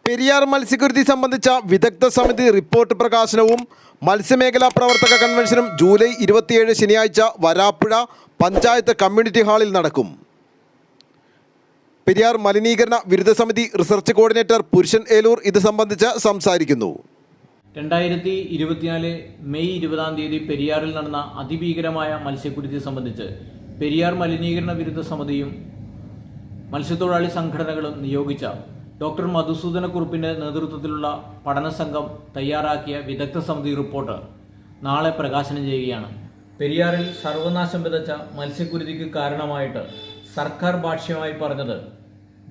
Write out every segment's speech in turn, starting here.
പെരിയാർ മത്സ്യകൃഷി സംബന്ധിച്ച വിദഗ്ധ സമിതി റിപ്പോർട്ട് പ്രകാശനവും മത്സ്യമേഖലാ പ്രവർത്തക കൺവെൻഷനും ജൂലൈ 27 ശനിയാഴ്ച വരാപ്പുഴ പഞ്ചായത്ത് കമ്മ്യൂണിറ്റി ഹാളിൽ നടക്കും. പെരിയാർ മലിനീകരണ വിരുദ്ധ സമിതി റിസർച്ച് കോർഡിനേറ്റർ പുരുഷൻ ഏലൂർ ഇത് സംബന്ധിച്ച് സംസാരിക്കുന്നു. 2024 മെയ് 20 പെരിയാറിൽ നടന്ന അതിഭീകരമായ മത്സ്യക്കുരുതി സംബന്ധിച്ച് പെരിയാർ മലിനീകരണ വിരുദ്ധ സമിതിയും മത്സ്യത്തൊഴിലാളി സംഘടനകളും നിയോഗിച്ച ഡോക്ടർ മധുസൂദനക്കുറുപ്പിൻ്റെ നേതൃത്വത്തിലുള്ള പഠന സംഘം തയ്യാറാക്കിയ വിദഗ്ധ സമിതി റിപ്പോർട്ട് നാളെ പ്രകാശനം ചെയ്യുകയാണ്. പെരിയാറിൽ സർവനാശം വിതച്ച മത്സ്യക്കുരുതിക്ക് കാരണമായിട്ട് സർക്കാർ ഭാഷ്യമായി പറഞ്ഞത്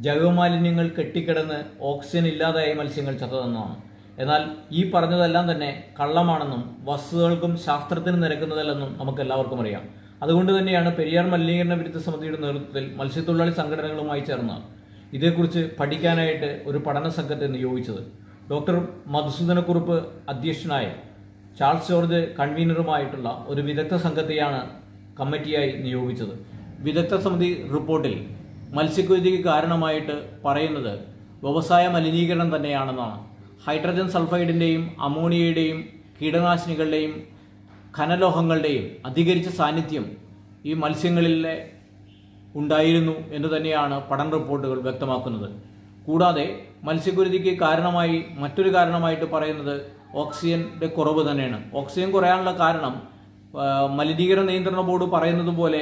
ജൈവമാലിന്യങ്ങൾ കെട്ടിക്കിടന്ന് ഓക്സിജൻ ഇല്ലാതായ മത്സ്യങ്ങൾ ചത്തതെന്നാണ്. എന്നാൽ ഈ പറഞ്ഞതെല്ലാം തന്നെ കള്ളമാണെന്നും വസ്തുതകൾക്കും ശാസ്ത്രത്തിന് നിരക്കുന്നതല്ലെന്നും നമുക്കെല്ലാവർക്കും അറിയാം. അതുകൊണ്ട് തന്നെയാണ് പെരിയാർ മലിനീകരണ വിരുദ്ധ സമിതിയുടെ നേതൃത്വത്തിൽ മത്സ്യത്തൊഴിലാളി സംഘടനകളുമായി ചേർന്ന് ഇതേക്കുറിച്ച് പഠിക്കാനായിട്ട് ഒരു പഠന സംഘത്തെ നിയോഗിച്ചത്. ഡോക്ടർ മധുസൂദനക്കുറുപ്പ് അധ്യക്ഷനായ ചാൾസ് ജോർജ് കൺവീനറുമായിട്ടുള്ള ഒരു വിദഗ്ധ സംഘത്തെയാണ് കമ്മിറ്റിയായി നിയോഗിച്ചത്. വിദഗ്ധ സമിതി റിപ്പോർട്ടിൽ മത്സ്യക്കുരുതിക്ക് കാരണമായിട്ട് പറയുന്നത് വ്യവസായ മലിനീകരണം തന്നെയാണെന്നാണ്. ഹൈഡ്രജൻ സൾഫൈഡിൻ്റെയും അമോണിയയുടെയും കീടനാശിനികളുടെയും ഖനലോഹങ്ങളുടെയും അധികരിച്ച സാന്നിധ്യം ഈ മത്സ്യങ്ങളിലെ ഉണ്ടായിരുന്നു എന്ന് തന്നെയാണ് പഠന റിപ്പോർട്ടുകൾ വ്യക്തമാക്കുന്നത്. കൂടാതെ മത്സ്യക്കുരുതിക്ക് മറ്റൊരു കാരണമായിട്ട് പറയുന്നത് ഓക്സിജൻ്റെ കുറവ് തന്നെയാണ്. ഓക്സിജൻ കുറയാനുള്ള കാരണം മലിനീകരണ നിയന്ത്രണ ബോർഡ് പറയുന്നത് പോലെ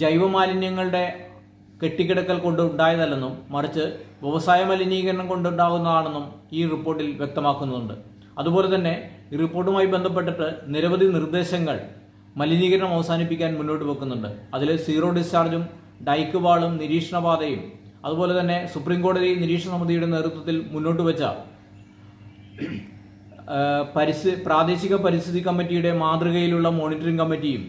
ജൈവമാലിന്യങ്ങളുടെ കെട്ടിക്കിടക്കൽ കൊണ്ട് ഉണ്ടായതല്ലെന്നും മറിച്ച് വ്യവസായ മലിനീകരണം കൊണ്ടുണ്ടാകുന്നതാണെന്നും ഈ റിപ്പോർട്ടിൽ വ്യക്തമാക്കുന്നുണ്ട്. അതുപോലെ തന്നെ ഈ റിപ്പോർട്ടുമായി ബന്ധപ്പെട്ടിട്ട് നിരവധി നിർദ്ദേശങ്ങൾ മലിനീകരണം അവസാനിപ്പിക്കാൻ മുന്നോട്ട് വെക്കുന്നുണ്ട്. അതിൽ സീറോ ഡിസ്ചാർജും ഡൈക്ക് വാളും നിരീക്ഷണപാതയും അതുപോലെ തന്നെ സുപ്രീം കോടതി നിരീക്ഷണ സമിതിയുടെ നേതൃത്വത്തിൽ മുന്നോട്ട് വെച്ച പ്രാദേശിക പരിസ്ഥിതി കമ്മിറ്റിയുടെ മാതൃകയിലുള്ള മോണിറ്ററിംഗ് കമ്മിറ്റിയും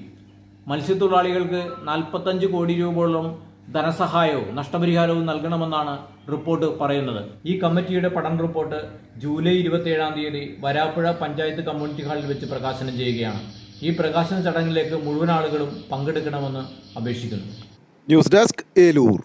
മത്സ്യത്തൊഴിലാളികൾക്ക് 45 കോടി രൂപയോളം ധനസഹായവും നഷ്ടപരിഹാരവും നൽകണമെന്നാണ് റിപ്പോർട്ട് പറയുന്നത്. ഈ കമ്മിറ്റിയുടെ പഠന report July 27 Varapuzha panchayat community ഹാളിൽ വെച്ച് പ്രകാശനം ചെയ്യുകയാണ്. ഈ പ്രകാശന ചടങ്ങിലേക്ക് മുഴുവൻ ആളുകളും പങ്കെടുക്കണമെന്ന് അപേക്ഷിക്കുന്നു. News desk Eloor.